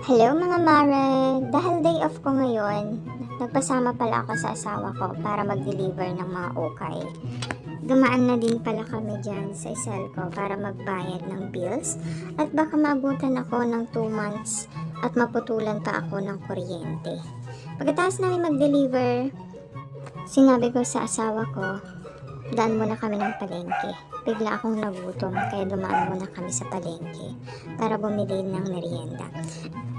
Hello mga mare! Dahil day off ko ngayon, nagpasama pala ako sa asawa ko para mag-deliver ng mga ukay. Dumaan na din pala kami dyan sa Iselco para magbayad ng bills at baka maabutan ako ng 2 months at maputulan pa ako ng kuryente. Pagkatapos namin mag-deliver, sinabi ko sa asawa ko, daan muna kami ng palengke. Bigla akong nagutom kaya dumaan muna kami sa palengke para bumili ng merienda.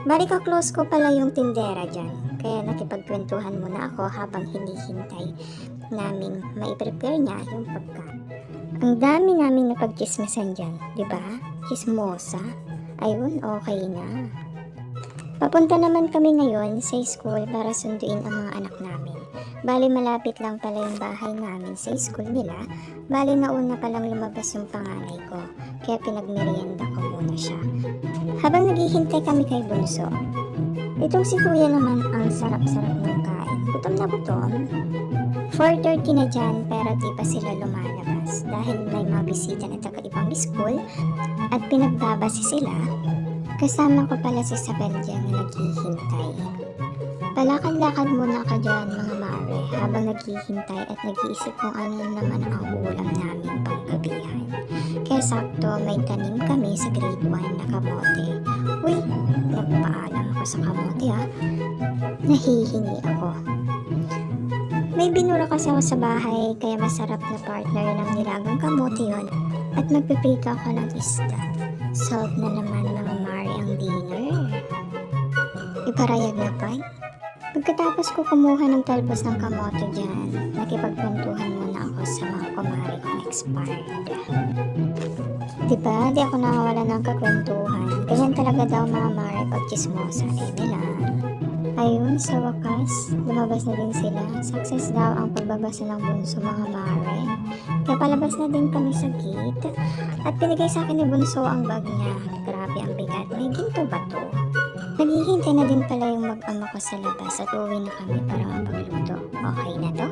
Bali ka-close ko pala yung tindera dyan, kaya nakipagkwentuhan muna ako habang hinihintay namin maiprepare niya yung pagkain. Ang dami naming napagchismisan dyan, di ba? Chismosa. Ayun, okay na. Papunta naman kami ngayon sa school para sunduin ang mga anak namin. Bali malapit lang pala yung bahay namin sa school nila. Bali nauna palang lumabas yung panganay ko, kaya pinagmerienda ko muna siya. Habang naghihintay kami kay Bunso, itong si Kuya naman ang sarap-sarap ng kain. Gutom na gutom. 4:30 na dyan pero di pa sila lumalabas dahil may mga bisita na taga ibang school at pinagbabasi sila. Kasama ko pala si Isabel dyan na naghihintay. Palakad-lakad muna ako dyan mga mare habang naghihintay at nag-iisip kung ano naman ang ulam namin panggabihan. Kaya sakto may tanim kami sa grade 1 na kamote. Uy, nagpaalam ako sa kamote ha. Nahihingi ako. May binura kasi ako sa bahay kaya masarap na partner ng nilagang kamote yon at magpiprito ako ng isda. Solve na naman mga mare ang dinner. Iparayag na pa. Pagkatapos ko kumuha ng talbos ng kamote dyan, nakipagkwentuhan muna ako sa mga kumare kong expired. Diba? Di ako nakawala ng kakwentuhan. Ganyan talaga daw mga mare pag chismosa nila. Ayun, sa wakas, lumabas na din sila. Success daw ang pagbabasa ng Bunso mga mare. Kaya palabas na din kami sa gate. At pinigay sa akin ni Bunso ang bag niya. Grabe ang bigat. May ginto ba to? Naghihintay na din pala yung mag-ama ko sa labas at uwi na kami para mapagluto. Okay na to?